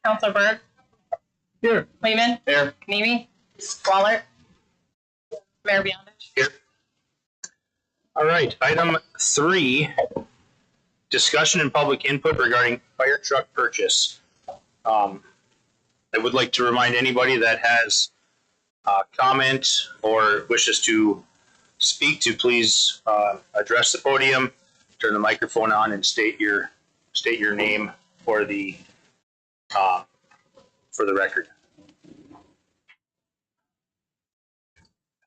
Councilor Berg. Here. Lehman. Here. Nemi. Waller. Mayor Biwabik. Here. All right. Item 3, discussion and public input regarding fire truck purchase. I would like to remind anybody that has a comment or wishes to speak to please address the podium, turn the microphone on, and state your name for the record.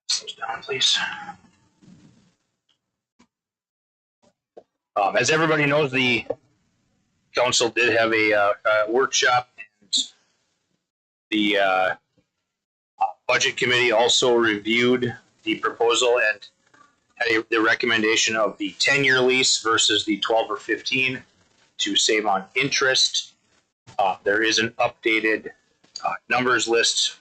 Slow down, please. As everybody knows, the council did have a workshop, and the budget committee also reviewed the proposal and had the recommendation of the 10-year lease versus the 12 or 15 to save on interest. There is an updated numbers list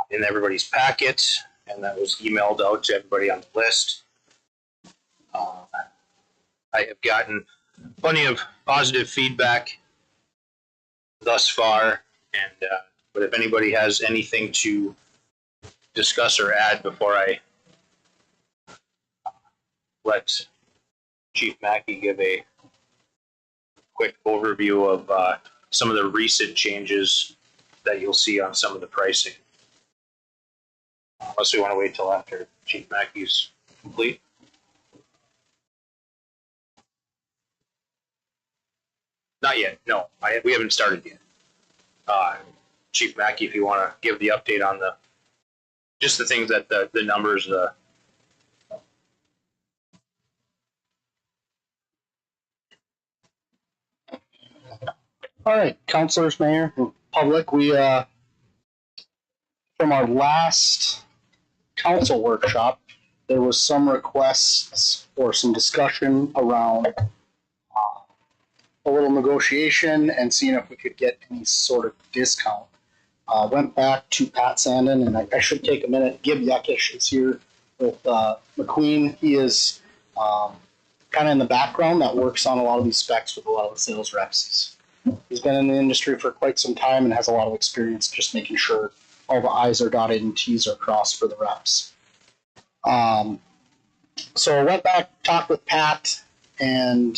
in everybody's packet, and that was emailed out to everybody on the list. I have gotten plenty of positive feedback thus far, and but if anybody has anything to discuss or add before I let Chief Mackey give a quick overview of some of the recent changes that you'll see on some of the pricing. Unless we want to wait till after Chief Mackey's complete. Not yet. No, we haven't started yet. Chief Mackey, if you want to give the update on just the things that the numbers. All right, councilors, mayor, public, we from our last council workshop, there was some requests or some discussion around a little negotiation and seeing if we could get any sort of discount. Went back to Pat Sandin, and I should take a minute. Gib Yekish is here with McQueen. He is kind of in the background that works on a lot of these specs with a lot of the sales reps. He's been in the industry for quite some time and has a lot of experience just making sure all the I's are dotted and T's are crossed for the reps. So I went back, talked with Pat, and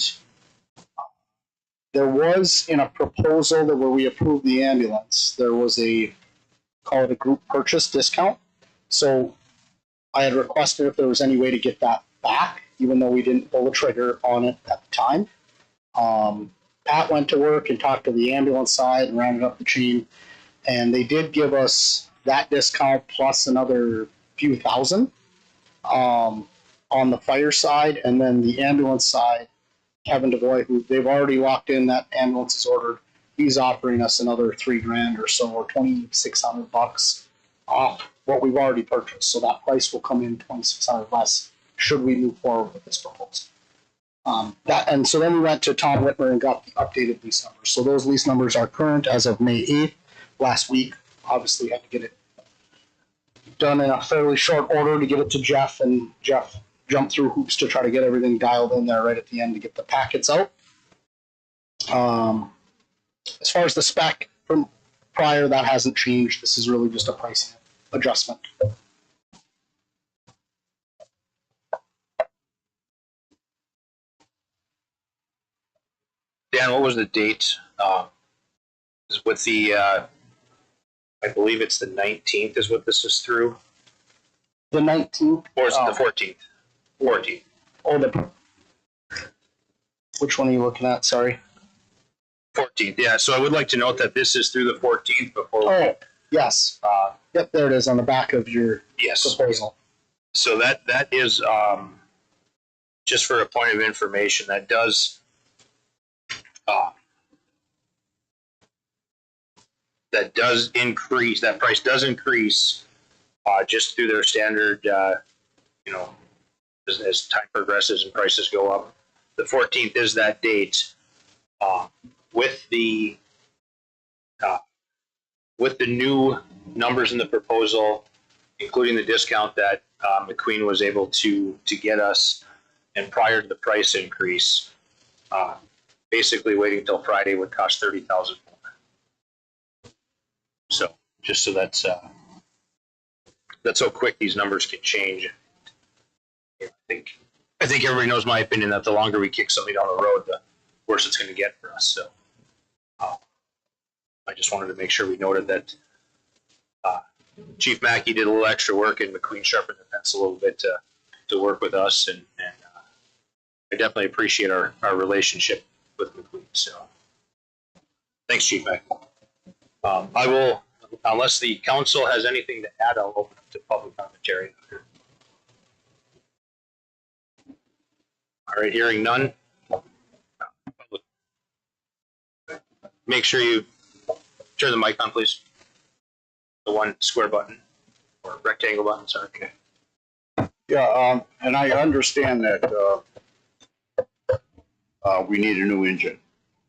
there was in a proposal that where we approved the ambulance, there was call it a group purchase discount. So I had requested if there was any way to get that back, even though we didn't pull the trigger on it at the time. Pat went to work and talked to the ambulance side and rounded up the chain, and they did give us that discount plus another few thousand on the fire side, and then the ambulance side, Kevin DeVoy, who they've already locked in, that ambulance is ordered. He's offering us another $3,000 or so, or $2,600 off what we've already purchased. So that price will come in $2,600 less should we move forward with this proposal. And so then we went to Tom Whitmer and got the updated lease numbers. So those lease numbers are current as of May 8th. Last week, obviously, had to get it done in a fairly short order to get it to Jeff, and Jeff jumped through hoops to try to get everything dialed in there right at the end to get the packets out. As far as the spec from prior, that hasn't changed. This is really just a pricing adjustment. Dan, what was the date? With the, I believe it's the 19th is what this is through. The 19th? Or is it the 14th? 14th. Oh, which one are you looking at? Sorry. 14th, yeah. So I would like to note that this is through the 14th before. Oh, yes. Yep, there it is on the back of your proposal. So that is, just for a point of information, that does increase, that price does increase just through their standard, as time progresses and prices go up. The 14th is that date. With the new numbers in the proposal, including the discount that McQueen was able to get us, and prior to the price increase, basically waiting until Friday would cost $30,000 more. just so that's how quick these numbers can change. I think everybody knows my opinion that the longer we kick something down the road, the worse it's going to get for us. So I just wanted to make sure we noted that Chief Mackey did a little extra work and McQueen sharpened the pencil a little bit to work with us, and I definitely appreciate our relationship with McQueen. So thanks, Chief Mackey. I will, unless the council has anything to add, I'll open up to public commentary. All right, hearing none. Make sure you turn the mic on, please. The one square button or rectangle button, sorry. Okay. Yeah, and I understand that we need a new engine.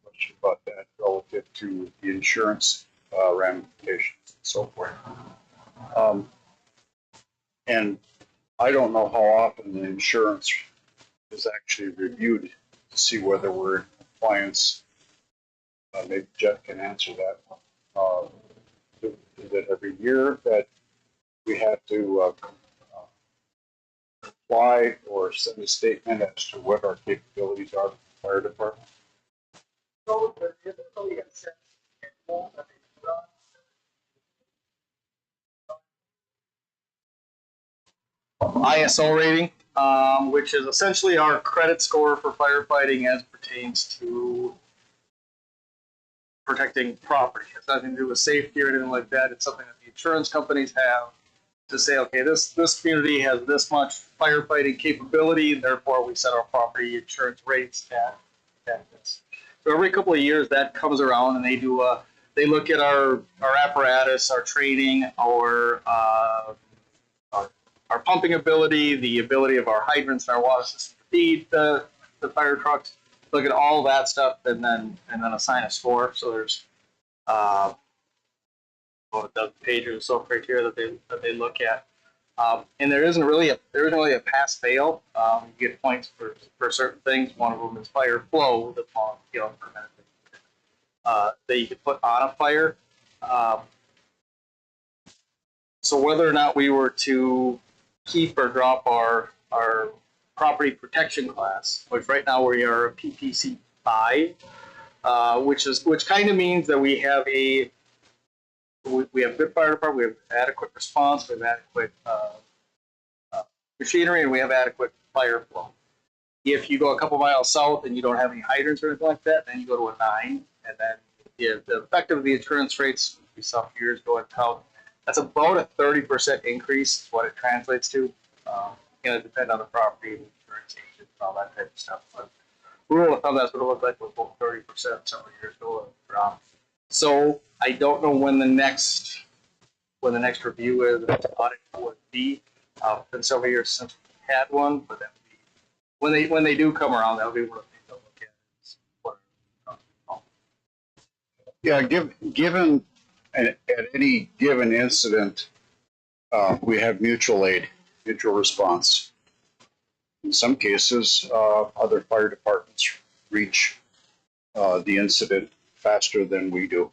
Question about that relative to the insurance ramifications and so forth. And I don't know how often the insurance is actually reviewed to see whether we're in compliance. Maybe Jeff can answer that. Is it every year that we have to comply or send a statement as to what our capabilities are for the fire department? ISO rating, which is essentially our credit score for firefighting as pertains to protecting property. It has nothing to do with safety or anything like that. It's something that the insurance companies have to say, okay, this community has this much firefighting capability, and therefore we set our property insurance rates at this. So every couple of years that comes around, and they look at our apparatus, our training, our pumping ability, the ability of our hydrants and our water system to feed the fire trucks. Look at all that stuff, and then assign a score. So there's the pages and so criteria that they look at, and there isn't really a pass fail. You get points for certain things. One of them is fire flow, the preventative that you could put on a fire. So whether or not we were to keep or drop our property protection class, which right now we are a PPC 5, which kind of means that we have good fire department, we have adequate response, we have adequate machinery, and we have adequate fire flow. If you go a couple miles south and you don't have any hydrants or anything like that, then you go to a 9, and then the effect of the insurance rates we saw a few years ago in town. That's about a 30% increase is what it translates to. Going to depend on the property, the insurance agent, and all that type of stuff. But rule of thumb, that's what it looked like with about 30% several years ago. So I don't know when the next review is, the next audit would be. It's been several years since we had one, but that would be when they do come around. That'll be one of the things I'll look at. Yeah, given at any given incident, we have mutual aid, mutual response. In some cases, other fire departments reach the incident faster than we do.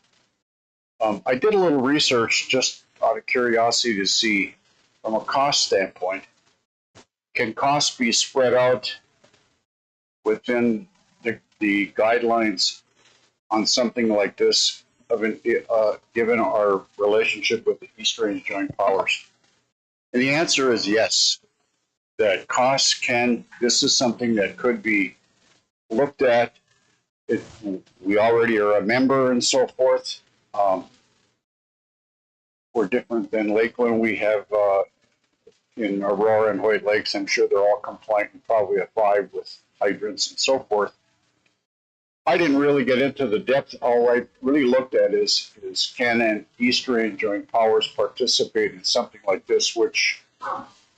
I did a little research just out of curiosity to see, from a cost standpoint, can costs be spread out within the guidelines on something like this, given our relationship with the East Range Joint Powers? And the answer is yes, that costs this is something that could be looked at. We already are a member and so forth. We're different than Lakeland. We have in Aurora and Hoyt Lakes, I'm sure they're all compliant and probably a 5 with hydrants and so forth. I didn't really get into the depth. All I really looked at is can an East Range Joint Powers participate in something like this, which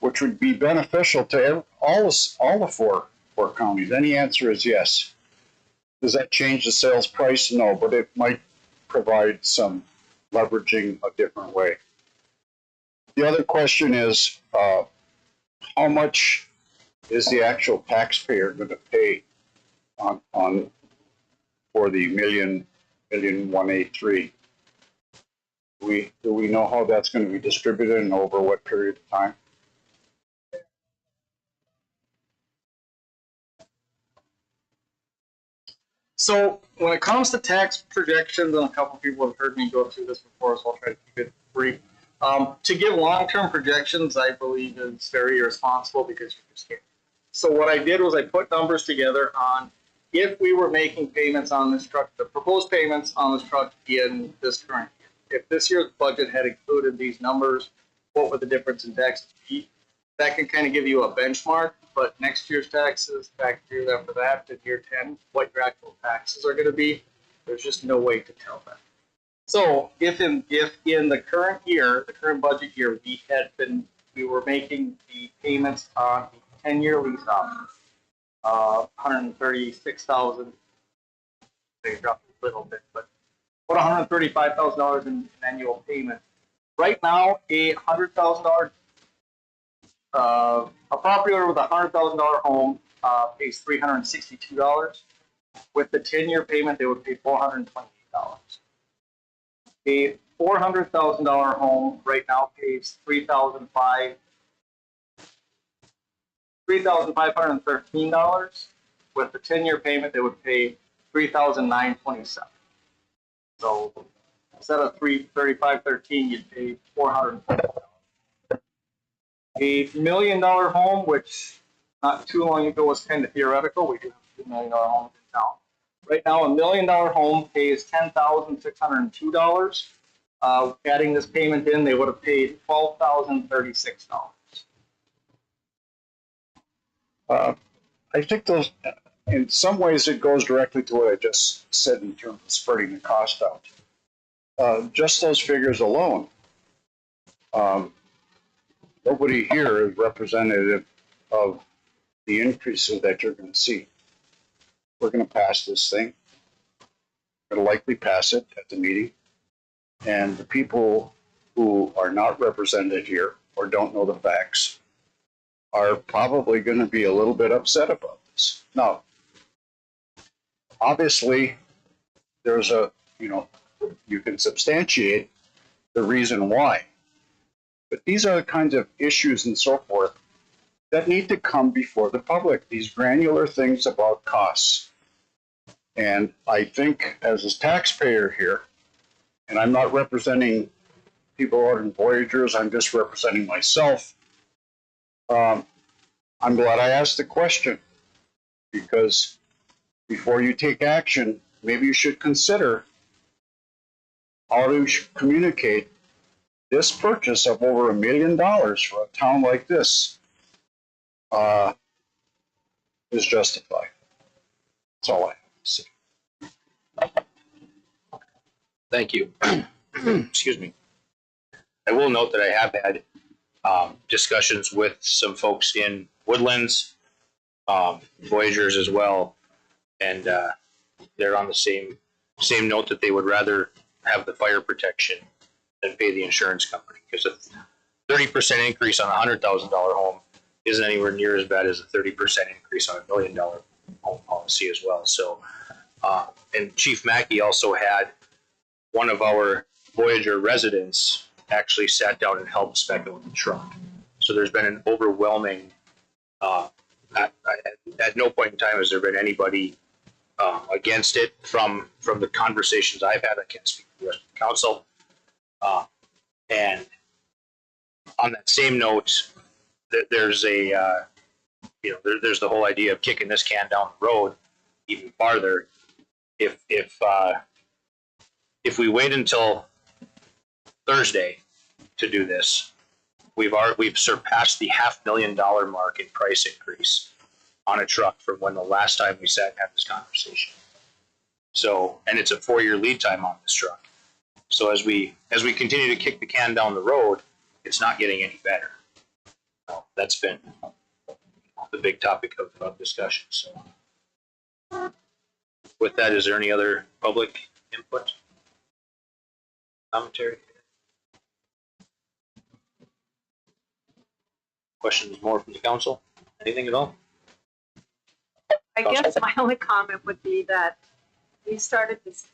would be beneficial to all the four counties? And the answer is yes. Does that change the sales price? No, but it might provide some leveraging a different way. The other question is, how much is the actual taxpayer going to pay on for the $1,183,000? Do we know how that's going to be distributed and over what period of time? So when it comes to tax projections, and a couple people have heard me go through this before, so I'll try to keep it brief. To give long-term projections, I believe is very irresponsible because you just can't. So what I did was I put numbers together on if we were making payments on this truck, the proposed payments on this truck in this current year. If this year's budget had included these numbers, what would the difference in taxes be? That can kind of give you a benchmark, but next year's taxes, back year after that, to year 10, what your actual taxes are going to be, there's just no way to tell that. So if in the current year, the current budget year, we were making the payments on the 10-year lease option, $136,000. They dropped a little bit, but about $135,000 in annual payment. Right now, a $100,000 a property owner with a $100,000 home pays $362. With the 10-year payment, they would pay $428. A $400,000 home right now pays $3,513. With the 10-year payment, they would pay $3,927. So instead of $335.13, you'd pay $440. A $1 million home, which not too long ago was kind of theoretical. We do have $2 million homes in town. Right now, a $1 million home pays $10,602. Adding this payment in, they would have paid $12,036. I think those, in some ways, it goes directly to what I just said in terms of spreading the cost out. Just those figures alone. Nobody here is representative of the increases that you're going to see. We're going to pass this thing. We're going to likely pass it at the meeting. And the people who are not represented here or don't know the facts are probably going to be a little bit upset about this. Now, obviously, there's you can substantiate the reason why. But these are the kinds of issues and so forth that need to come before the public, these granular things about costs. And I think as a taxpayer here, and I'm not representing people out in Voyagers, I'm just representing myself, I'm glad I asked the question, because before you take action, maybe you should consider how to communicate this purchase of over $1 million for a town like this is justified. That's all I have to say. Thank you. Excuse me. I will note that I have had discussions with some folks in Woodlands, Voyagers as well, and they're on the same note that they would rather have the fire protection than pay the insurance company, because a 30% increase on a $100,000 home isn't anywhere near as bad as a 30% increase on a $1 million home policy as well. So, and Chief Mackey also had one of our Voyager residents actually sat down and helped spec out the truck. So there's been an overwhelming, at no point in time has there been anybody against it from the conversations I've had. I can't speak for the rest of the council. And on that same note, there's a, there's the whole idea of kicking this can down the road even farther. If we wait until Thursday to do this, we've surpassed the $500,000 mark in price increase on a truck from when the last time we sat and had this conversation. So, and it's a 4-year lead time on this truck. So as we continue to kick the can down the road, it's not getting any better. That's been the big topic of discussion. So with that, is there any other public input? Commentary? Questions more from the council? Anything at all? I guess my only comment would be that we started this,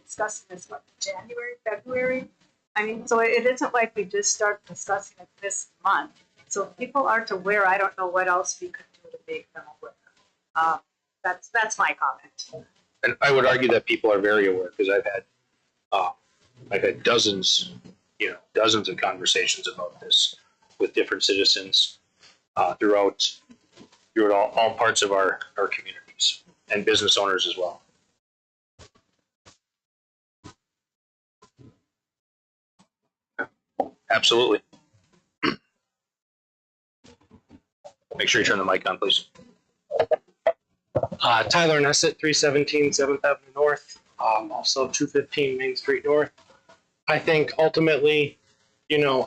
discussing this, January, February, I mean, so it isn't like we just start discussing it this month. So if people aren't aware, I don't know what else we could do to make them aware. That's my comment. And I would argue that people are very aware because I've had dozens of conversations about this with different citizens throughout all parts of our communities and business owners as well. Absolutely. Make sure you turn the mic on, please. Tyler Nessett, 317 7th Avenue North, also 215 Main Street North. I think ultimately,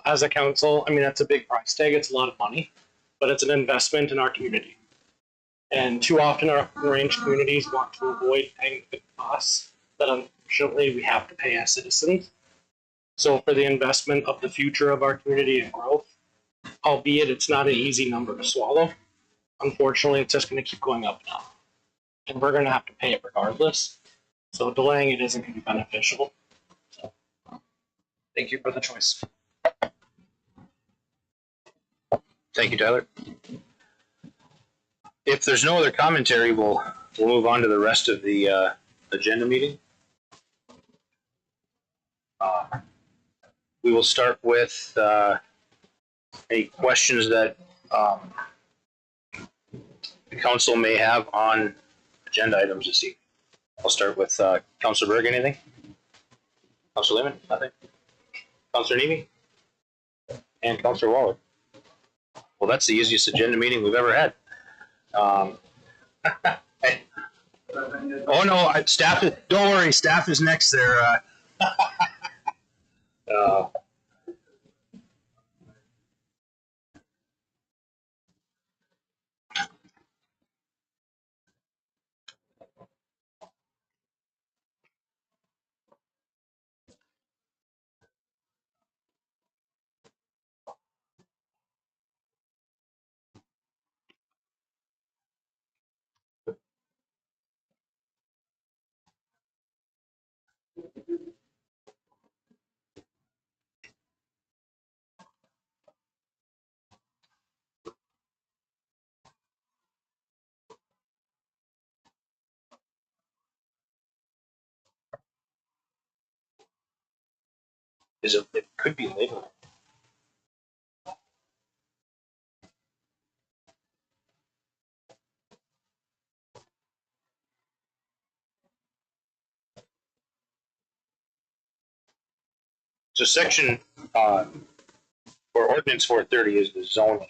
as a council, I mean, that's a big price tag. It's a lot of money, but it's an investment in our community. And too often our range communities want to avoid paying the costs that unfortunately we have to pay as citizens. So for the investment of the future of our community and growth, albeit it's not an easy number to swallow, unfortunately, it's just going to keep going up now. And we're going to have to pay it regardless. So delaying it isn't going to be beneficial. So, thank you for the choice. Thank you, Tyler. If there's no other commentary, we'll move on to the rest of the agenda meeting. We will start with any questions that the council may have on agenda items this evening. I'll start with Councilor Berg. Anything? Councilor Lehman? Nothing? Councilor Nemi? And Councilor Waller? Well, that's the easiest agenda meeting we've ever had. Oh no, staff. Don't worry, staff is next there. It could be labeled. So section or ordinance 430 is the zoning.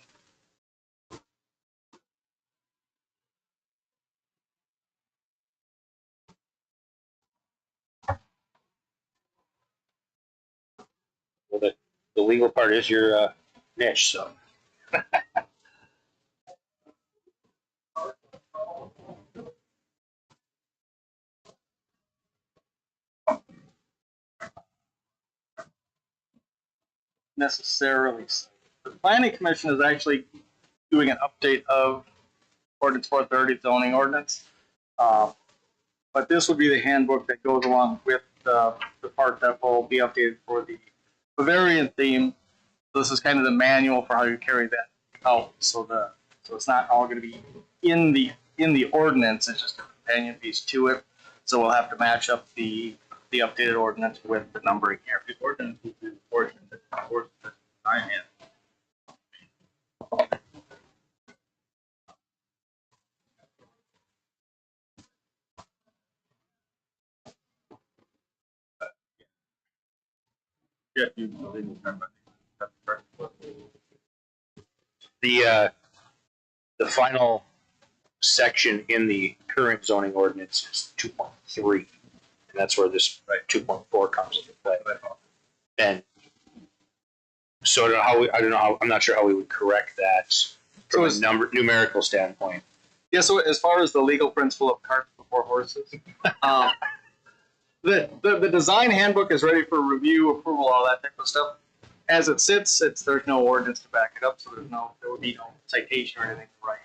Well, the legal part is your niche, so. Necessarily. The planning commission is actually doing an update of ordinance 430 zoning ordinance. But this would be the handbook that goes along with the part that will be updated for the Bavarian theme. So this is kind of the manual for how you carry that out. So it's not all going to be in the ordinance. It's just a companion piece to it. So we'll have to match up the updated ordinance with the numbering here. The ordinance will be the portion that supports the design handbook. Yeah, The final section in the current zoning ordinance is 2.3, and that's where this 2.4 comes into play. And so I don't know how I'm not sure how we would correct that from a numerical standpoint. Yeah, so as far as the legal principle of carts before horses, the design handbook is ready for review, approval, all that type of stuff. As it sits, there's no ordinance to back it up, so there would be no citation or anything to write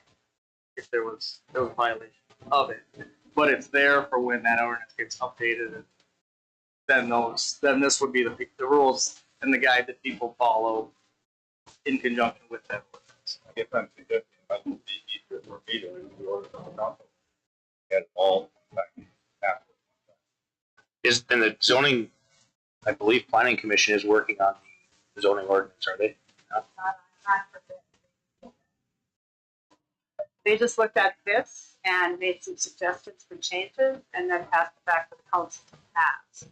if there was a violation of it. But it's there for when that ordinance gets updated, and then this would be the rules and the guide that people follow in conjunction with that ordinance. I guess I'm suggesting it might be easier for me to review the orders on the council. Get all back after. Is, and the zoning, I believe planning commission is working on the zoning ordinance, are they? Not for this. They just looked at this and made some suggestions for changes and then passed it back to the council to pass.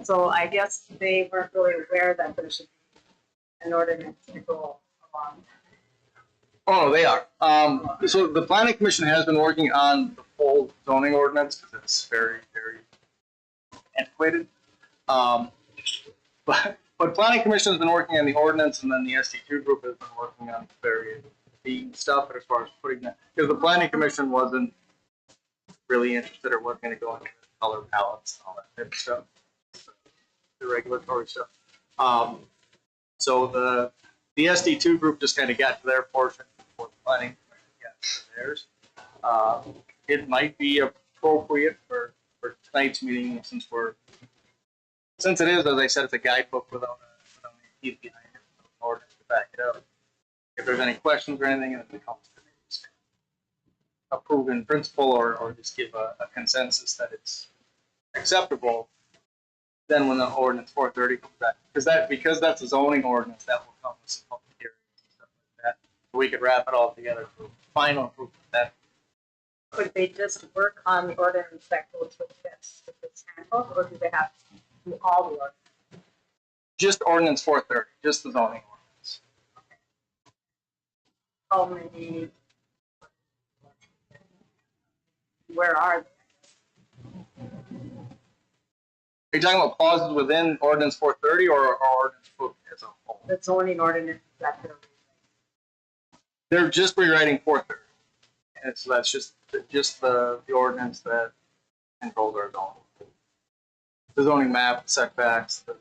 So I guess they weren't really aware that there should be an ordinance to go along. Oh, they are. So the planning commission has been working on the full zoning ordinance because it's very, very antiquated. But planning commission has been working on the ordinance, and then the SD2 group has been working on various fee stuff. But as far as putting that, because the planning commission wasn't really interested or wasn't going to go into color palettes and all that type of stuff, the regulatory stuff. So the SD2 group just kind of got to their portion before the planning commission got to theirs. It might be appropriate for tonight's meeting, since it is, as I said, it's a guidebook without any teeth behind it, in order to back it up. If there's any questions or anything, and if it comes to maybe approve in principle or just give a consensus that it's acceptable, then when the ordinance 430 comes back, because that's a zoning ordinance, that will come with some public hearings and stuff like that. We could wrap it all together for final approval of that. Could they just work on the ordinance that goes with this handbook, or do they have to do all the ordinance? Just ordinance 430, just the zoning ordinance. How many? Where are they? Are you talking about clauses within ordinance 430 or ordinance book as a whole? The zoning ordinance that They're just rewriting 430. And so that's just the ordinance that controls our zone. The zoning map, setbacks, the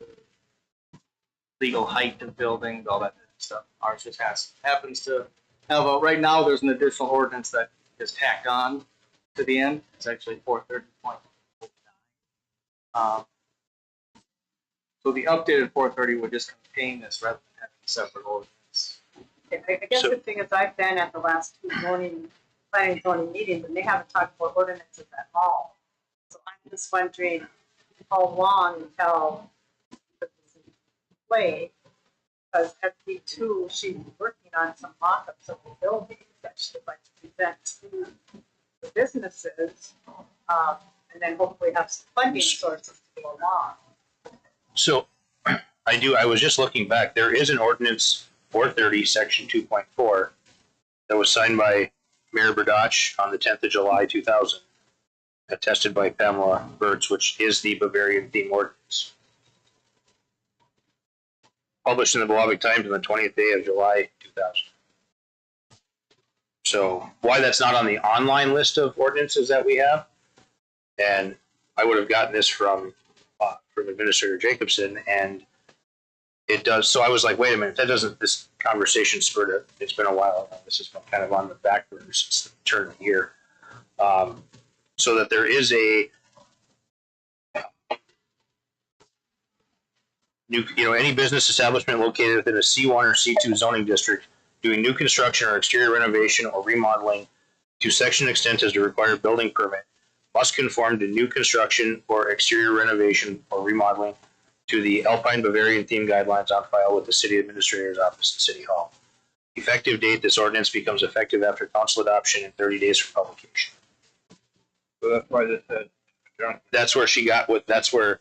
legal height of buildings, all that type of stuff. Ours just happens to have right now there's an additional ordinance that is tacked on to the end. It's actually 430.9. So the updated 430 would just contain this rather than having a separate ordinance. I guess the thing is, I've been at the last two planning zoning meetings, and they haven't talked about ordinances at all. So I'm just wondering how long until this is in play, because SB2, she's working on some mock-ups of the buildings that she'd like to present to the businesses, and then hopefully have some funding sources to go along. So I was just looking back. There is an ordinance 430 section 2.4 that was signed by Mayor Berdach on the 10th of July 2000, attested by Pamela Birds, which is the Bavarian theme ordinance. Published in the Biwabik Times on the 20th day of July 2000. So why that's not on the online list of ordinances that we have, and I would have gotten this from Administrator Jacobson, and it does. So I was like, wait a minute, that doesn't, this conversation spurred it's been a while now. This has been kind of on the back burner since the turn of the year. So that there is a new, any business establishment located within a C1 or C2 zoning district doing new construction or exterior renovation or remodeling to such an extent as to require building permit must conform to new construction or exterior renovation or remodeling to the Alpine Bavarian theme guidelines on file with the City Administrator's Office at City Hall. Effective date, this ordinance becomes effective after council adoption in 30 days from publication. So that's why this said, John. That's where she got with, that's where,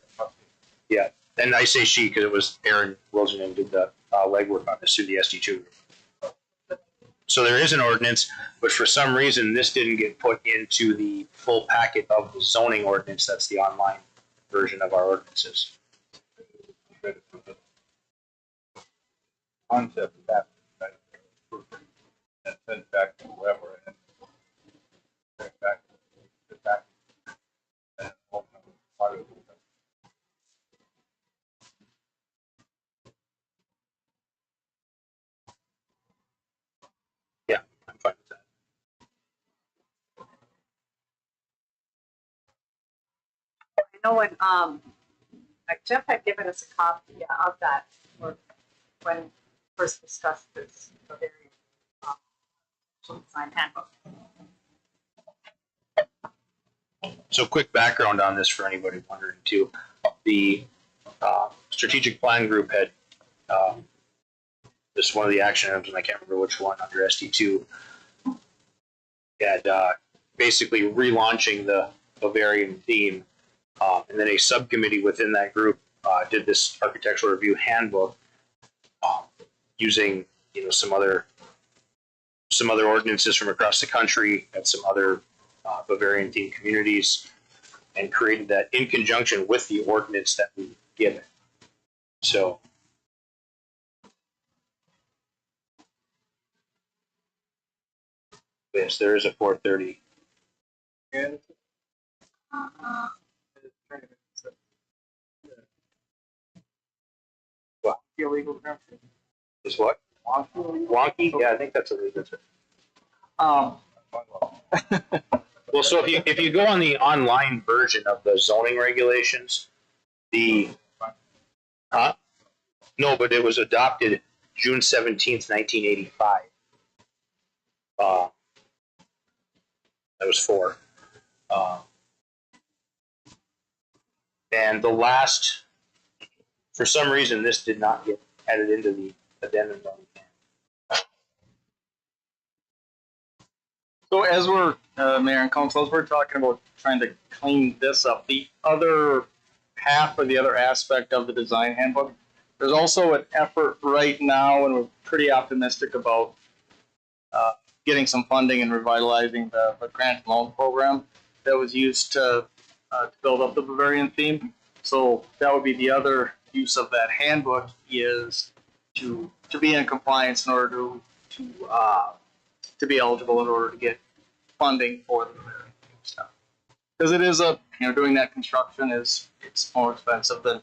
yeah. And I say she because it was Aaron Wilson who did the legwork on this through the SD2. So there is an ordinance, but for some reason this didn't get put into the full packet of the zoning ordinance. That's the online version of our ordinances. Concept of that, and send back to whoever, and then back to back, and part of it. Yeah, I'm fine with that. I know when I Jeff had given us a copy of that when we first discussed this, the very design handbook. So quick background on this for anybody wondering too. The strategic plan group had this is one of the action items, and I can't remember which one under ST2, had basically relaunching the Bavarian theme, and then a subcommittee within that group did this architectural review handbook using some other ordinances from across the country and some other Bavarian theme communities, and created that in conjunction with the ordinance that we give it. So yes, there is a 430. And What? Illegal term. Is what? Wonky? Yeah, I think that's a legal term. Well, so if you go on the online version of the zoning regulations, no, but it was adopted June 17th, 1985. That was 4. And the last, for some reason, this did not get added into the addendum. So as we're, Mayor and Council, as we're talking about trying to clean this up, the other half or the other aspect of the design handbook, there's also an effort right now, and we're pretty optimistic about getting some funding and revitalizing the grant loan program that was used to build up the Bavarian theme. So that would be the other use of that handbook, is to be in compliance in order to be eligible in order to get funding for the Bavarian theme stuff. Because it is doing that construction it's more expensive than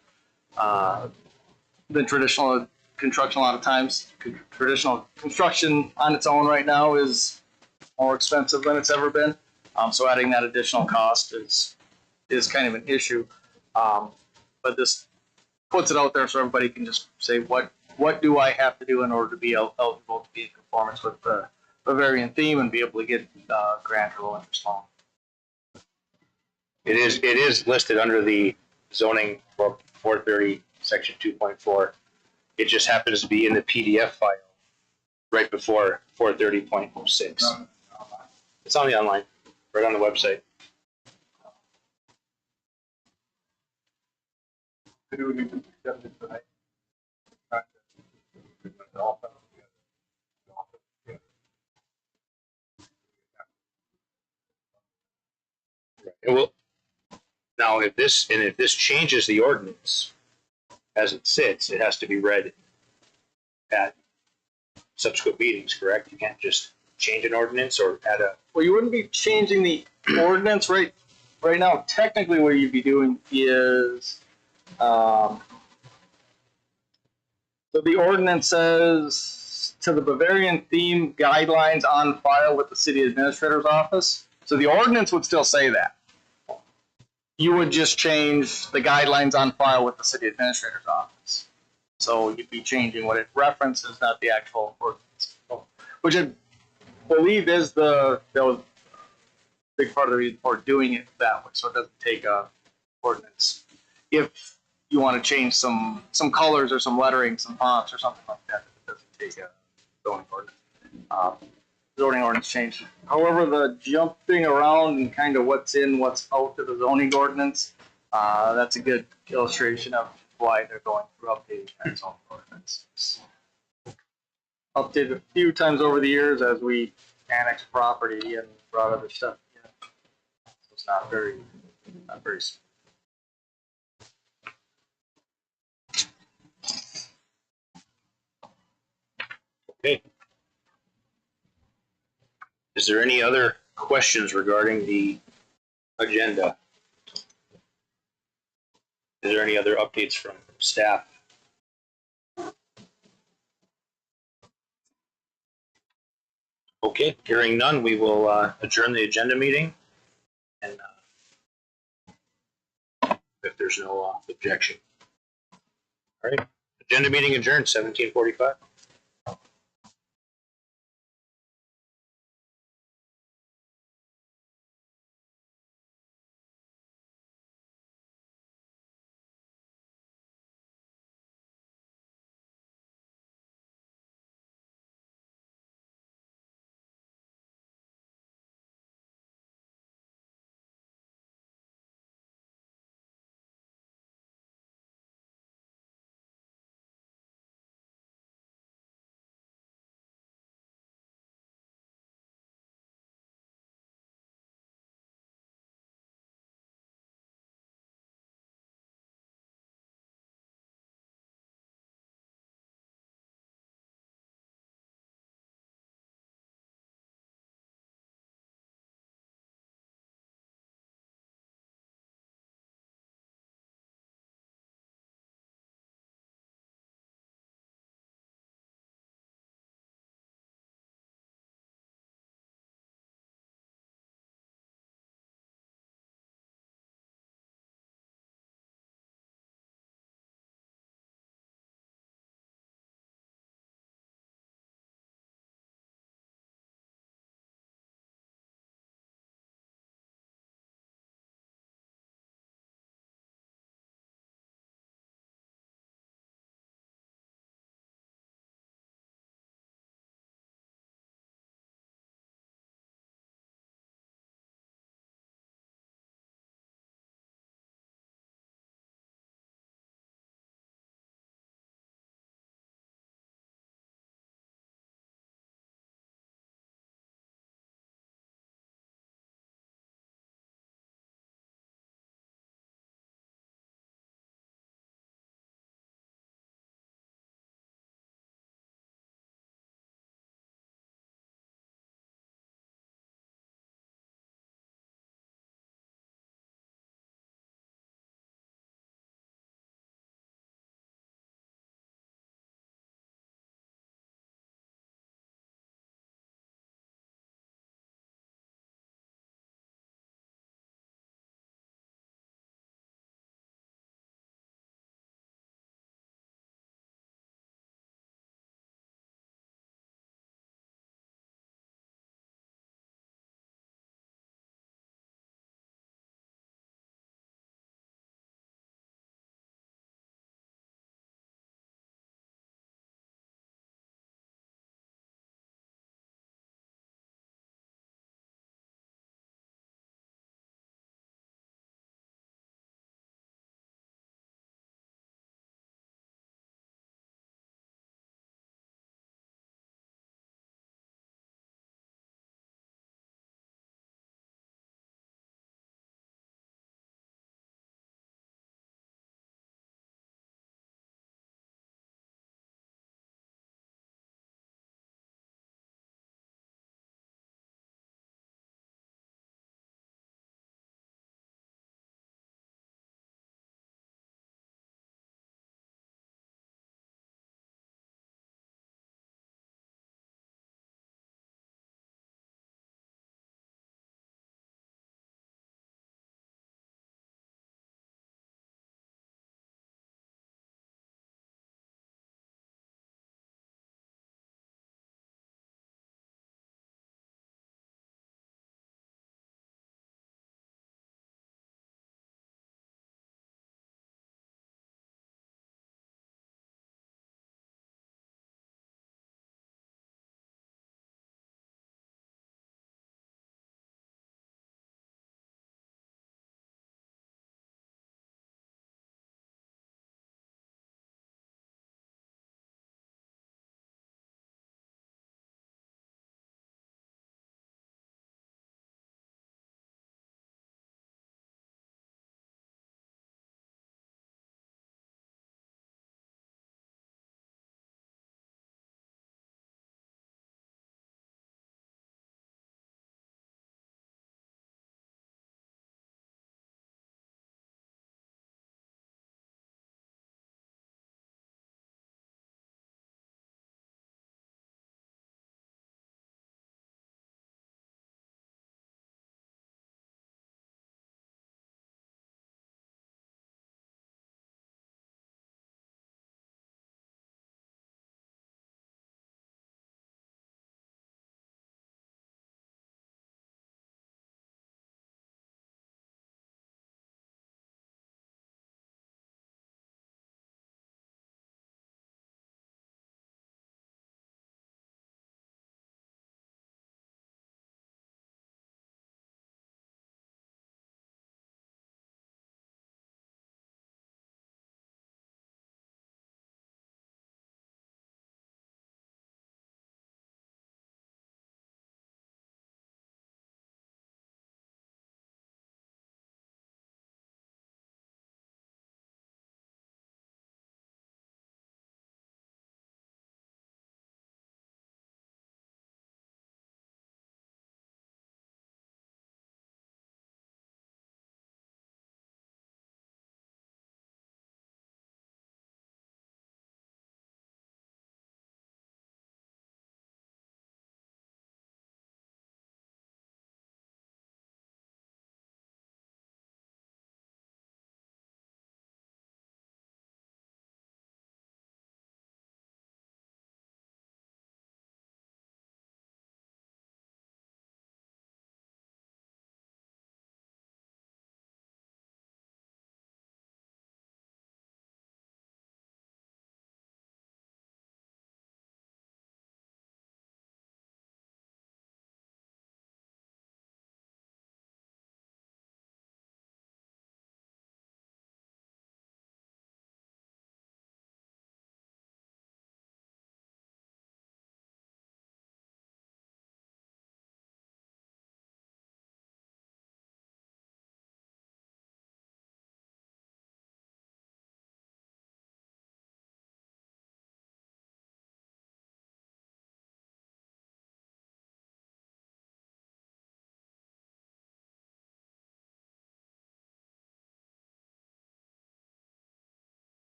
traditional construction. A lot of times, traditional construction on its own right now is more expensive than it's ever been. So adding that additional cost is kind of an issue. But this puts it out there so everybody can just say, what do I have to do in order to be eligible to be in conformance with the Bavarian theme and be able to get grant or low interest loan. It is listed under the zoning book 430 section 2.4. It just happens to be in the PDF file right before 430.06. It's on the online, right on the website. Do we need to discuss it tonight? It will. Now, if this changes the ordinance as it sits, it has to be read at subsequent meetings, correct? You can't just change an ordinance or add a. Well, you wouldn't be changing the ordinance right now. Technically, what you'd be doing is, so the ordinance says to the Bavarian theme guidelines on file with the city administrator's office. So the ordinance would still say that. You would just change the guidelines on file with the city administrator's office. So you'd be changing what it references, not the actual ordinance. Which I believe is that was a big part of the reason for doing it that way, so it doesn't take a ordinance. If you want to change some colors or some lettering, some fonts or something like that, it doesn't take a zoning ordinance. Zoning ordinance change. However, the jumping around and kind of what's in, what's out of the zoning ordinance, that's a good illustration of why they're going through updating that zoning ordinance. It's updated a few times over the years as we annex property and brought other stuff in. So it's not very. Okay. Is there any other questions regarding the agenda? Is there any other updates from staff? Okay, hearing none, we will adjourn the agenda meeting. And if there's no objection. All right. Agenda meeting adjourned, 17:45.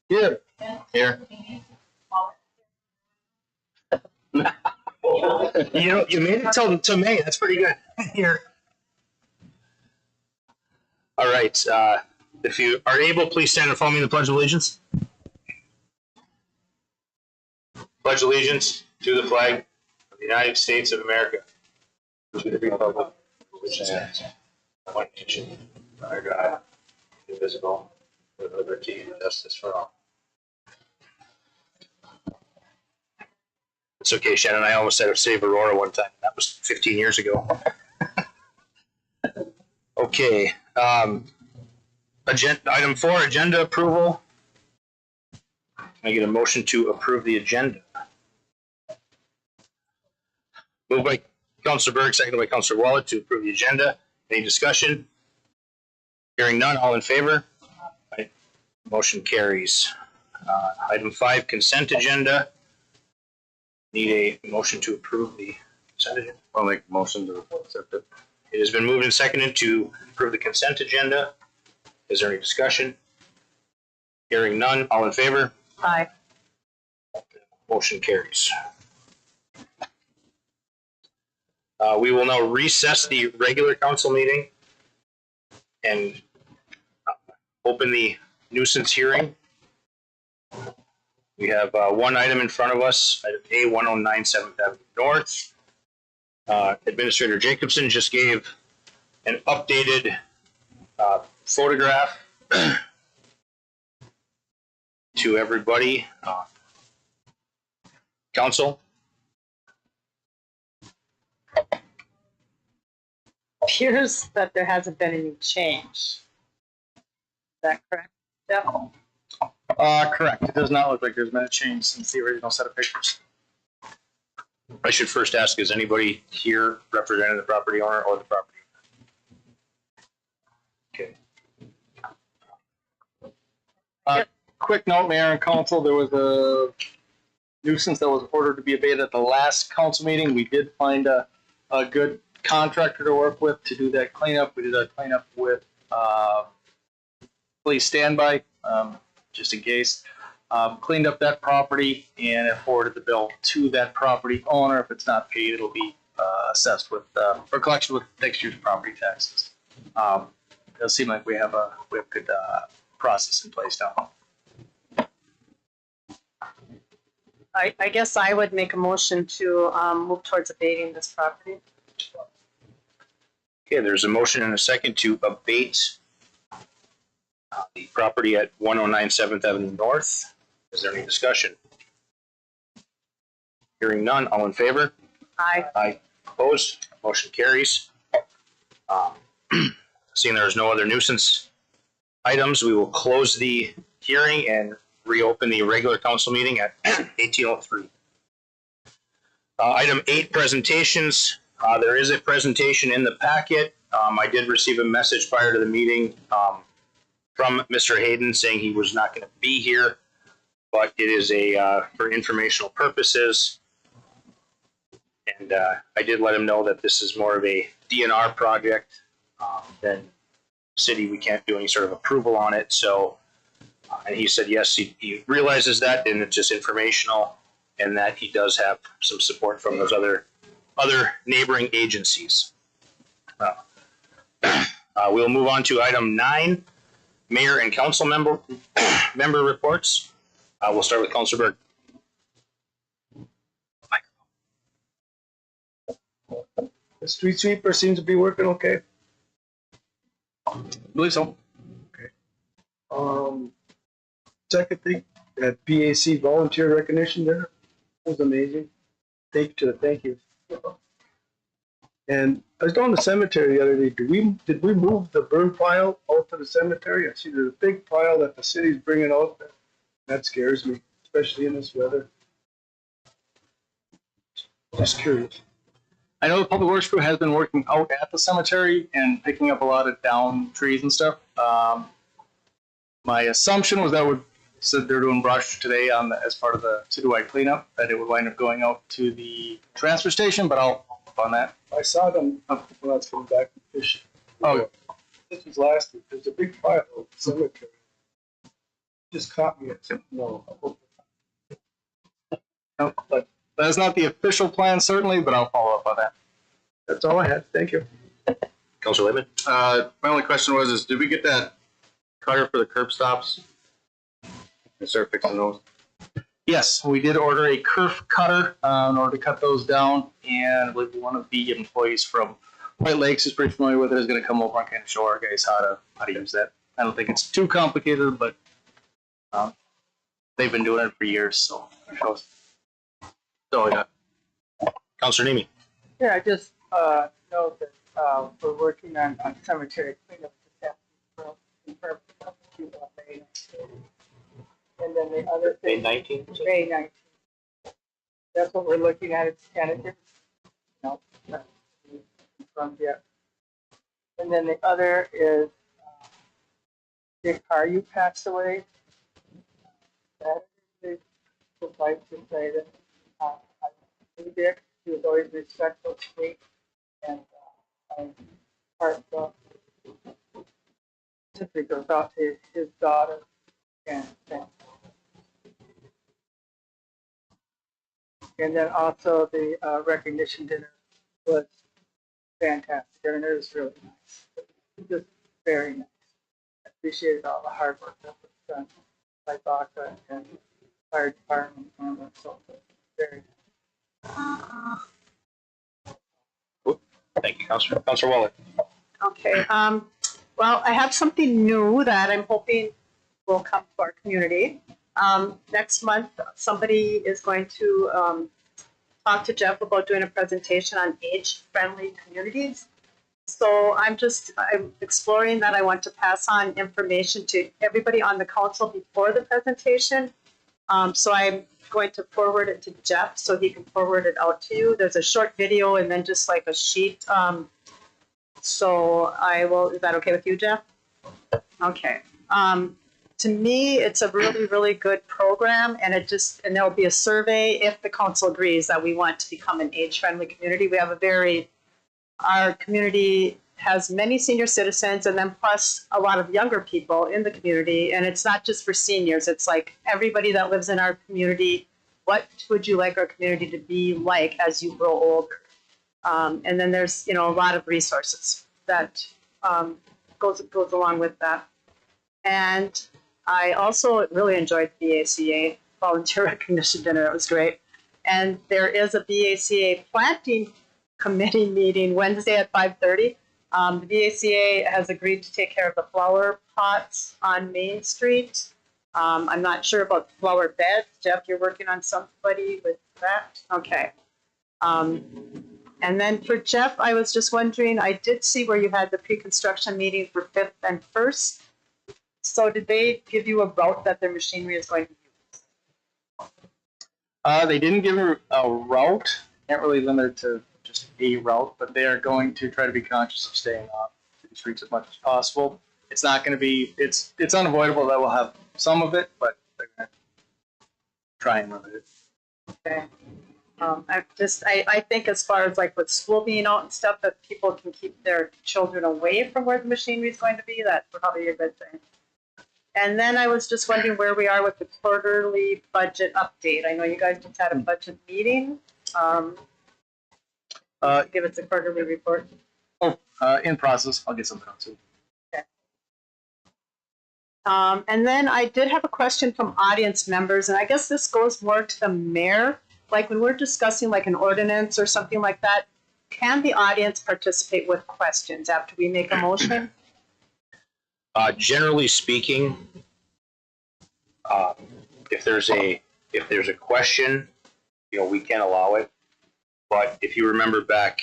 Here. Here. You made it till May. That's pretty good. Here. All right. If you are able, please stand and follow me in the Pledge of Allegiance. Pledge allegiance to the flag of the United States of America. To the republic which stands one nation, under God, indivisible, with liberty and justice for all. It's okay, Shannon. I almost said Save Aurora one time. That was 15 years ago. Okay. Item 4, agenda approval. Can I get a motion to approve the agenda? Moved by Councilor Berg, seconded by Councilor Wallet to approve the agenda. Any discussion? Hearing none, all in favor? Right. Motion carries. Item 5, consent agenda. Need a motion to approve the consent agenda. I'll make a motion to accept it. It has been moved and seconded to approve the consent agenda. Is there any discussion? Hearing none, all in favor? Aye. Motion carries. We will now recess the regular council meeting and open the nuisance hearing. We have one item in front of us, item A, 109 7th Avenue North. Administrator Jacobson just gave an updated photograph to everybody. Council? Appears that there hasn't been any change. Is that correct? Yep. Correct. It does not look like there's been a change since the original set of pictures. I should first ask, is anybody here representing the property owner or the property owner? Okay. Quick note, Mayor and Council, there was a nuisance that was ordered to be abated at the last council meeting. We did find a good contractor to work with to do that cleanup. We did our cleanup with police standby, just in case. Cleaned up that property and forwarded the bill to that property owner. If it's not paid, it'll be assessed with for collection with next year's property taxes. It'll seem like we have a good process in place now. I guess I would make a motion to move towards abating this property. Okay, there's a motion and a second to abate the property at 109 7th Avenue North. Is there any discussion? Hearing none, all in favor? Aye. Aye. Opposed? Motion carries. Seeing there is no other nuisance items, we will close the hearing and reopen the regular council meeting at 18:03. Item 8, presentations. There is a presentation in the packet. I did receive a message prior to the meeting from Mr. Hayden saying he was not going to be here, but it is for informational purposes. And I did let him know that this is more of a DNR project than city. We can't do any sort of approval on it. So, and he said, yes, he realizes that, and it's just informational, and that he does have some support from those other neighboring agencies. We'll move on to item 9, mayor and council member reports. We'll start with Councilor Berg. The street sweeper seems to be working okay. I believe so. Second thing, that BAC volunteer recognition there was amazing. Thank you. And I was down the cemetery the other day. Did we move the burn pile out to the cemetery? I see there's a big pile that the city's bringing out. That scares me, especially in this weather. Just curious. I know the public works crew has been working out at the cemetery and picking up a lot of down trees and stuff. My assumption was that said they're doing brush today as part of the citywide cleanup, that it would wind up going out to the transfer station, but I'll up on that. I saw them when I was coming back from fishing. Oh, This was last week. There's a big pile at the cemetery. Just caught me at something. No. No, but that's not the official plan, certainly, but I'll follow up on that. That's all I had. Thank you. Councilor Lehman? My only question was, did we get that cutter for the curb stops? And start fixing those? Yes, we did order a kerf cutter in order to cut those down, and I believe one of the employees from White Lakes is pretty familiar with it. Is going to come over and kind of show our guys how to use that. I don't think it's too complicated, but they've been doing it for years, so that's all I got. Councilor Nemi? Yeah, I just note that we're working on cemetery cleanup this afternoon. Confirm May 19th. And then the other thing, May 19th? May 19th. That's what we're looking at. It's tentative. No, not confirmed yet. And then the other is Dick Carew passed away. Saturday. Would like to say that I knew Dick. He was always respectful to me, and I'm heartfelt. Simply goes out to his daughter and family. And then also the recognition dinner was fantastic, and it was really nice. Just very nice. I appreciated all the hard work that was done by Baca and fire department and so forth. Very nice. Thank you, Councilor. Councilor Waller? Okay, well, I have something new that I'm hoping will come to our community. Next month, somebody is going to talk to Jeff about doing a presentation on age-friendly communities. So I'm exploring that. I want to pass on information to everybody on the council before the presentation. So I'm going to forward it to Jeff so he can forward it out to you. There's a short video and then just like a sheet. So I will, is that okay with you, Jeff? Okay. To me, it's a really, really good program, and there'll be a survey if the council agrees that we want to become an age-friendly community. We have our community has many senior citizens, and then plus a lot of younger people in the community, and it's not just for seniors. It's like everybody that lives in our community. What would you like our community to be like as you grow older? And then there's a lot of resources that goes along with that. And I also really enjoyed the BACA volunteer recognition dinner. It was great. And there is a BACA planting committee meeting Wednesday at 5:30. The BACA has agreed to take care of the flower pots on Main Street. I'm not sure about flower beds. Jeff, you're working on somebody with that? Okay. And then for Jeff, I was just wondering, I did see where you had the pre-construction meeting for 5th and 1st. So did they give you a route that their machinery is going to use? They didn't give a route. Can't really limit it to just a route, but they are going to try to be conscious of staying off the streets as much as possible. It's not going to be. It's unavoidable that we'll have some of it, but they're going to try and limit it. Okay. I think as far as like with school being out and stuff, that people can keep their children away from where the machinery is going to be. That's probably a good thing. And then I was just wondering where we are with the quarterly budget update. I know you guys just had a budget meeting. Give us a quarterly report. In process. I'll get something out soon. Okay. And then I did have a question from audience members, and I guess this goes more to the mayor. Like when we're discussing like an ordinance or something like that, can the audience participate with questions after we make a motion? Generally speaking, if there's a question, we can allow it. But if you remember back,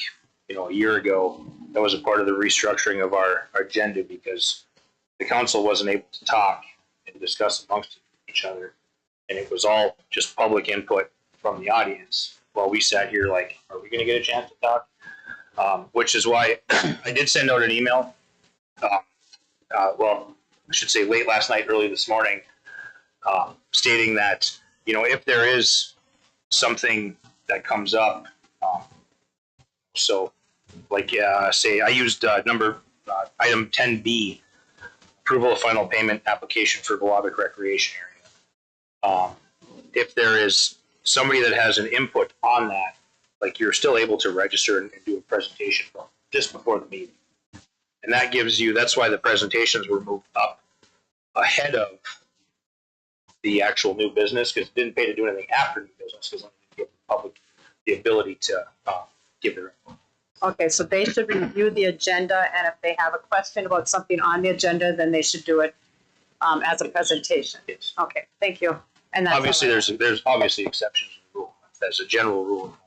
a year ago, that was a part of the restructuring of our agenda because the council wasn't able to talk and discuss amongst each other, and it was all just public input from the audience while we sat here like, are we going to get a chance to talk? Which is why I did send out an email. Well, I should say late last night, early this morning, stating that, if there is something that comes up, say I used item 10B, approval of final payment application for Biwabik Recreation Area. If there is somebody that has an input on that, like you're still able to register and do a presentation just before the meeting. And that gives you, that's why the presentations were moved up ahead of the actual new business, because it didn't pay to do anything after new business, because it didn't give the public the ability to give their input. Okay, so they should review the agenda, and if they have a question about something on the agenda, then they should do it as a presentation. Yes. Okay, thank you. And that's Obviously, all there's obviously exceptions to the rule. That's a general rule.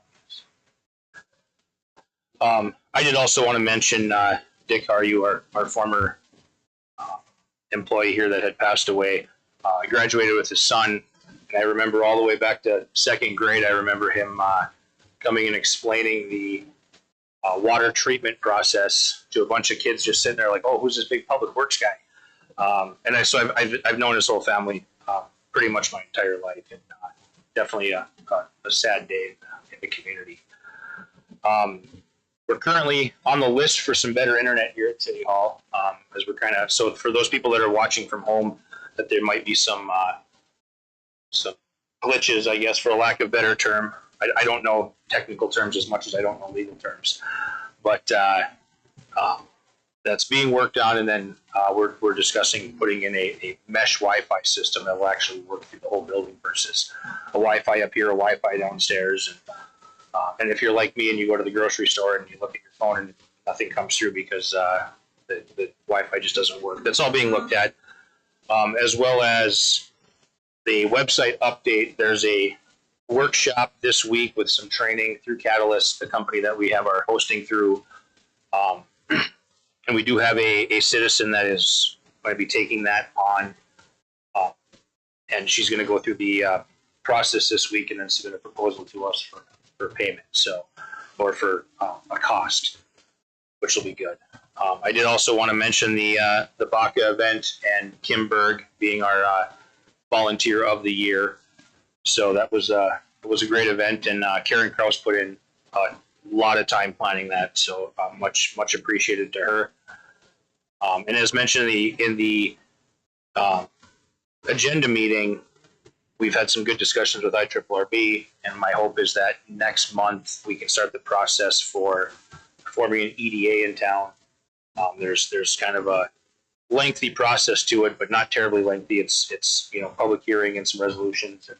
I did also want to mention Dick Haryu, our former employee here that had passed away. I graduated with his son, and I remember all the way back to second grade. I remember him coming and explaining the water treatment process to a bunch of kids, just sitting there like, "Oh, who's this big public works guy?" So I've known his whole family pretty much my entire life, and definitely a sad day in the community. We're currently on the list for some better internet here at City Hall, as we're kind of, so for those people that are watching from home, that there might be some glitches, I guess, for a lack of a better term. I don't know technical terms as much as I don't know legal terms, but that's being worked on, and then we're discussing putting in a mesh Wi-Fi system that will actually work through the whole building versus a Wi-Fi up here, a Wi-Fi downstairs, and if you're like me and you go to the grocery store and you look at your phone and nothing comes through because the Wi-Fi just doesn't work. That's all being looked at, as well as the website update. There's a workshop this week with some training through Catalyst, the company that we have our hosting through. And we do have a citizen that is going to be taking that on, and she's going to go through the process this week and then submit a proposal to us for payment, or for a cost, which will be good. I did also want to mention the BACA event and Kim Berg being our volunteer of the year. So it was a great event, and Karen Kraus put in a lot of time planning that. So much appreciated to her. And as mentioned in the agenda meeting, we've had some good discussions with IRRB, and my hope is that next month we can start the process for forming an EDA in town. There's kind of a lengthy process to it, but not terribly lengthy. It's public hearing and some resolutions. And,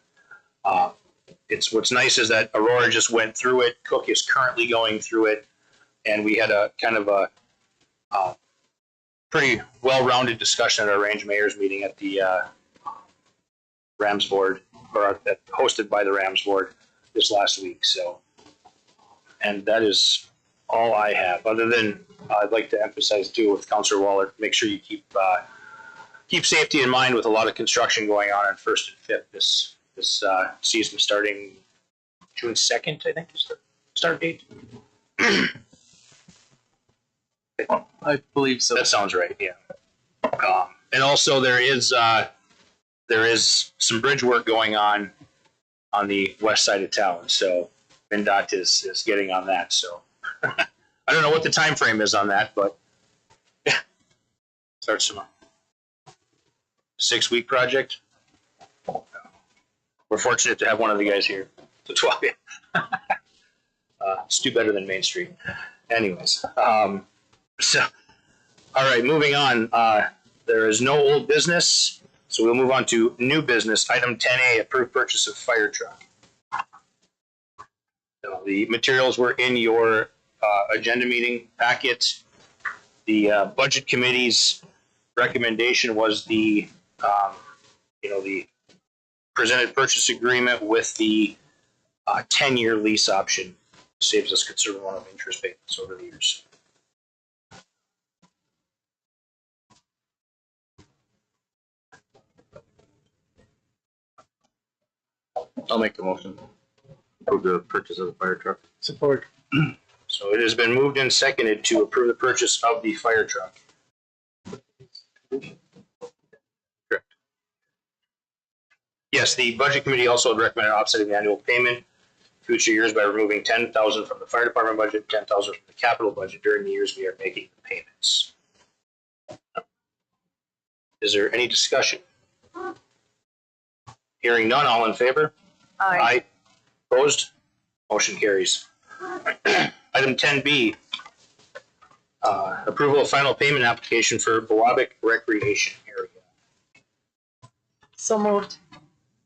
it's what's nice is that Aurora just went through it. Cook is currently going through it, and we had a kind of a pretty well-rounded discussion at our range mayor's meeting at the Rams board, or hosted by the Rams board this last week. So, and that is all I have. Other than I'd like to emphasize too with Councilor Waller, make sure you keep safety in mind with a lot of construction going on 1st and 5th this season, starting June 2nd, I think is the start date. I believe so. That sounds right. Yeah. And also there is some bridge work going on the west side of town. So MnDOT is getting on that. So I don't know what the time frame is on that, but yeah, starts tomorrow. 6-week project. We're fortunate to have one of the guys here. So 12. It's do better than Main Street. Anyways, so all right, moving on. There is no old business. So we'll move on to new business. Item 10A, approved purchase of fire truck. So the materials were in your agenda meeting packet. The budget committee's recommendation was the presented purchase agreement with the 10-year lease option. Saves us considerable amount of interest payments over the years. I'll make the motion. Approve the purchase of the fire truck. Support. So it has been moved and seconded to approve the purchase of the fire truck. Correct. Yes, the budget committee also had recommended offsetting the annual payment future years by removing $10,000 from the fire department budget, $10,000 from the capital budget during the years we are making the payments. Is there any discussion? Hearing none, all in favor? Aye. Opposed? Motion carries. Item 10B, approval of final payment application for Biwabik Recreation Area. So moved.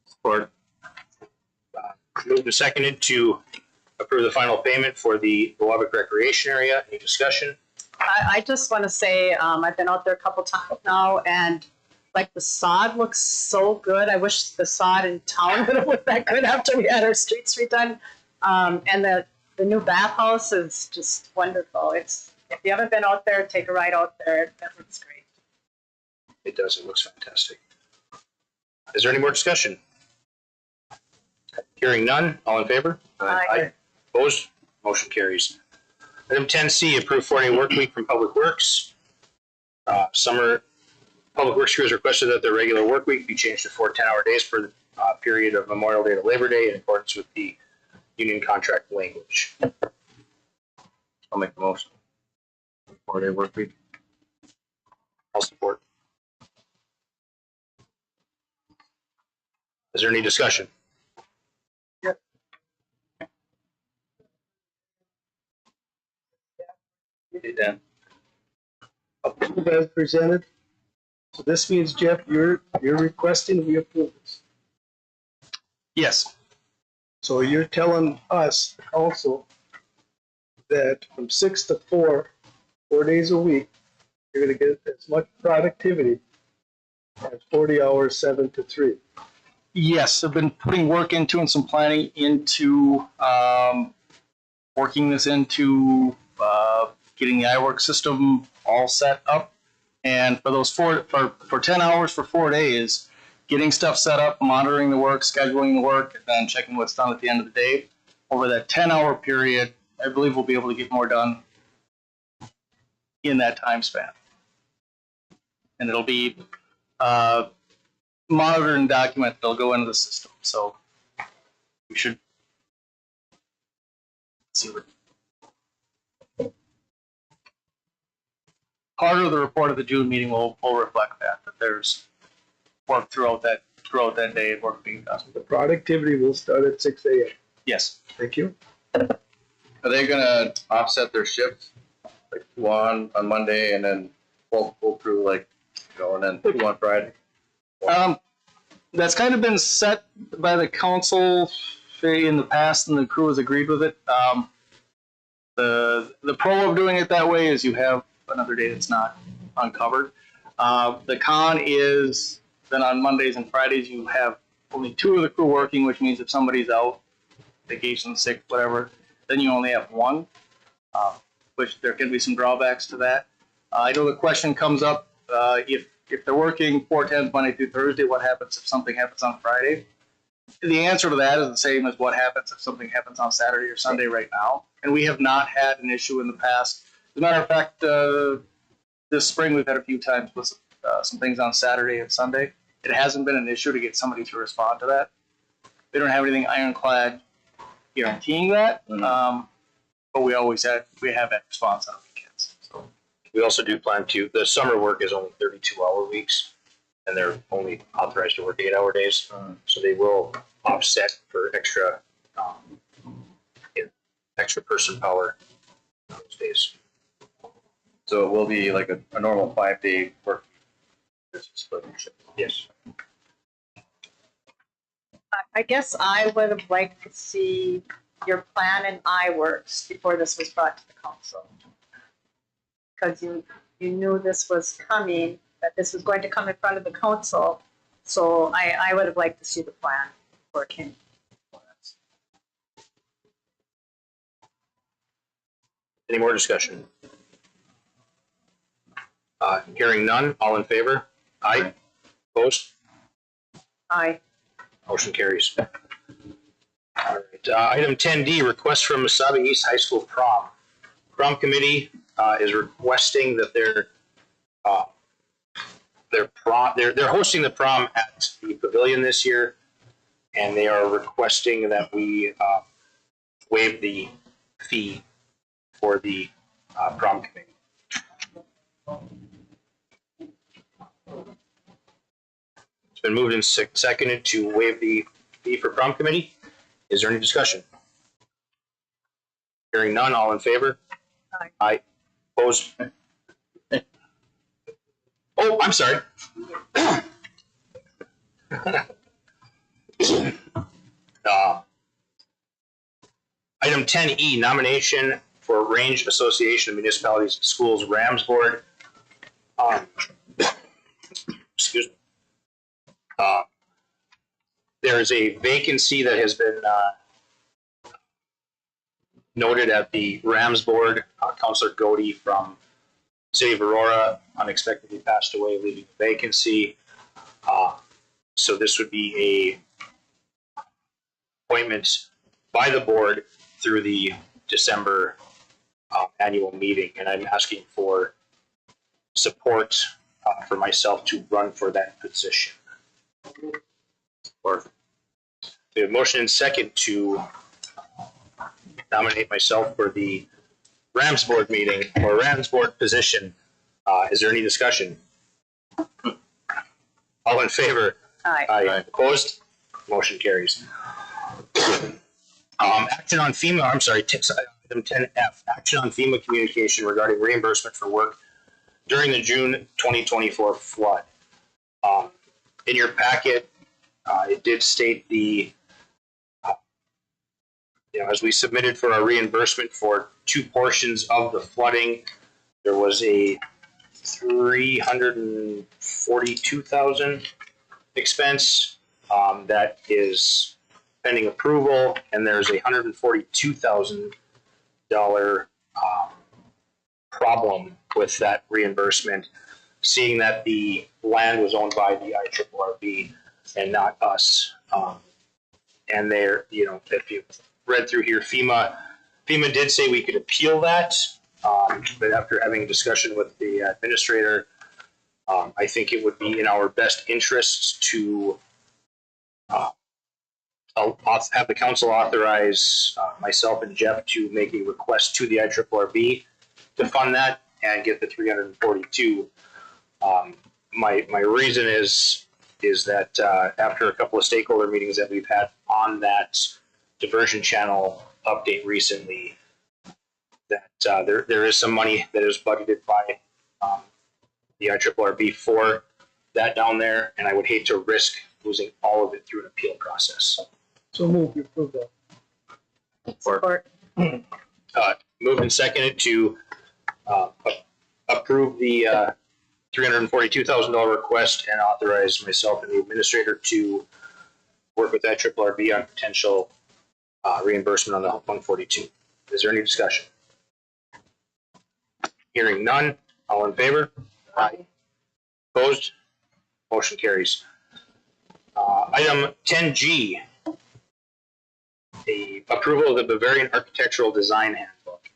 Support. Moved and seconded to approve the final payment for the Biwabik Recreation Area. Any discussion? I just want to say, I've been out there a couple times now, and like the sod looks so good. I wish the sod in town would have looked that good after we had our streets redone. And the new bathhouse is just wonderful. If you haven't been out there, take a ride out there. That looks great. It does. It looks fantastic. Is there any more discussion? Hearing none, all in favor? Aye. Opposed? Motion carries. Item 10C, approve 4-day work week from Public Works. Summer Public Works crews requested that their regular work week be changed to 4 10-hour days for the period of Memorial Day to Labor Day in accordance with the union contract language. I'll make the motion. 4-day work week. I'll support. Is there any discussion? Hey, Dan. Approve as presented. So this means, Jeff, you're requesting we approve this. Yes. So you're telling us, the council, that from 6 to 4, 4 days a week, you're gonna get as much productivity as 40 hours, 7 to 3. Yes, I've been putting work into and some planning into working this into getting the iWork system all set up. And for those for 10 hours for 4 days, getting stuff set up, monitoring the work, scheduling the work, and then checking what's done at the end of the day. Over that 10-hour period, I believe we'll be able to get more done in that time span. And it'll be monitored and documented. They'll go into the system. So we should see what part of the report of the June meeting will reflect that there's work throughout that day and work being done. The productivity will start at 6 a.m. Yes. Thank you. Are they gonna offset their shifts? Like 2 on Monday and then pull through and then 2 on Friday? That's kind of been set by the council in the past, and the crew has agreed with it. The pro of doing it that way is you have another day that's not uncovered. The con is then on Mondays and Fridays you have only 2 of the crew working, which means if somebody's out, vacation, sick, whatever, then you only have 1, which there can be some drawbacks to that. I know the question comes up, if they're working 4/10 Monday through Thursday, what happens if something happens on Friday? The answer to that is the same as what happens if something happens on Saturday or Sunday right now. And we have not had an issue in the past. As a matter of fact, this spring we've had a few times with some things on Saturday and Sunday. It hasn't been an issue to get somebody to respond to that. We don't have anything ironclad guaranteeing that, but we have that response on weekends. So We also do plan to, the summer work is only 32-hour weeks, and they're only authorized to work 8-hour days. So they will offset for extra person power on those days. So it will be like a normal 5-day work. Yes. I guess I would have liked to see your plan in iWorks before this was brought to the council. Because you knew this was coming, that this was going to come in front of the council. So I would have liked to see the plan before it came. Any more discussion? Hearing none, all in favor? Aye. Opposed? Aye. Motion carries. All right, item 10D, request from Mesabi East High School prom. Prom committee is requesting that they're hosting the prom at the pavilion this year, and they are requesting that we waive the fee for the prom committee. It's been moved and seconded to waive the fee for prom committee. Is there any discussion? Hearing none, all in favor? Aye. Aye. Opposed? Oh, I'm sorry. Item 10E, nomination for Range Association of Municipalities and Schools Rams Board. Excuse me. There is a vacancy that has been noted at the Rams Board. Councillor Godey from City of Aurora unexpectedly passed away, leaving a vacancy. So this would be a appointment by the board through the December annual meeting, and I'm asking for support for myself to run for that position. Or we have motion and second to nominate myself for the Rams Board meeting or Rams Board position. Is there any discussion? All in favor? Aye. Aye. Opposed? Motion carries. Action on FEMA, I'm sorry, item 10F, action on FEMA communication regarding reimbursement for work during the June 2024 flood. In your packet, it did state the, as we submitted for our reimbursement for two portions of the flooding, there was a $342,000 expense that is pending approval, and there's a $142,000 problem with that reimbursement, seeing that the land was owned by the IRRB and not us. And there, if you read through here, FEMA did say we could appeal that, but after having a discussion with the administrator, I think it would be in our best interests to I'll have the council authorize myself and Jeff to make a request to the IRRB to fund that and get the 342. My reason is that after a couple of stakeholder meetings that we've had on that diversion channel update recently, that there is some money that is budgeted by the IRRB for that down there, and I would hate to risk losing all of it through an appeal process. So move, you approve that. Support. Moved and seconded to approve the $342,000 request and authorize myself and the administrator to work with that IRRB on potential reimbursement on the 142. Is there any discussion? Hearing none. All in favor? Aye. Opposed? Motion carries. Item 10G, the approval of the Bavarian Architectural Design Handbook.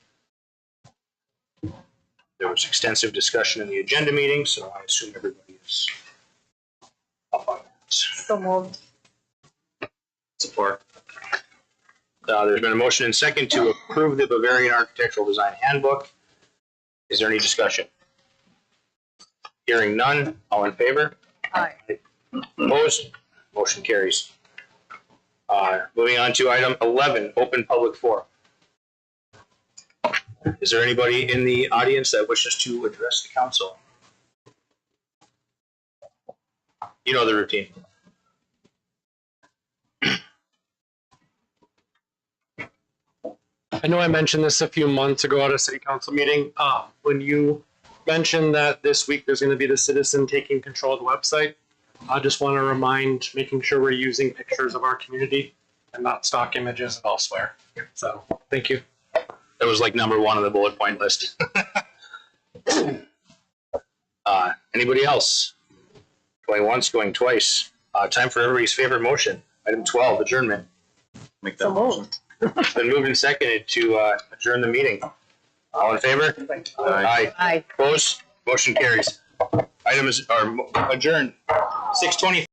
There was extensive discussion in the agenda meeting, so I assume everybody is up on that. So moved. Support. There's been a motion and second to approve the Bavarian Architectural Design Handbook. Is there any discussion? Hearing none. All in favor? Aye. Opposed? Motion carries. Moving on to item 11, open public forum. Is there anybody in the audience that wishes to address the council? You know the routine. I know I mentioned this a few months ago at a city council meeting. When you mentioned that this week there's going to be the citizen taking control of the website, I just want to remind making sure we're using pictures of our community and not stock images of elsewhere. So, thank you. That was like number one on the bullet point list. Anybody else? Going once, going twice. Time for everybody's favorite motion. Item 12, adjournment. Make that motion. It's been moved and seconded to adjourn the meeting. All in favor? Aye. Aye. Opposed? Motion carries. Item is adjourned. 6:20.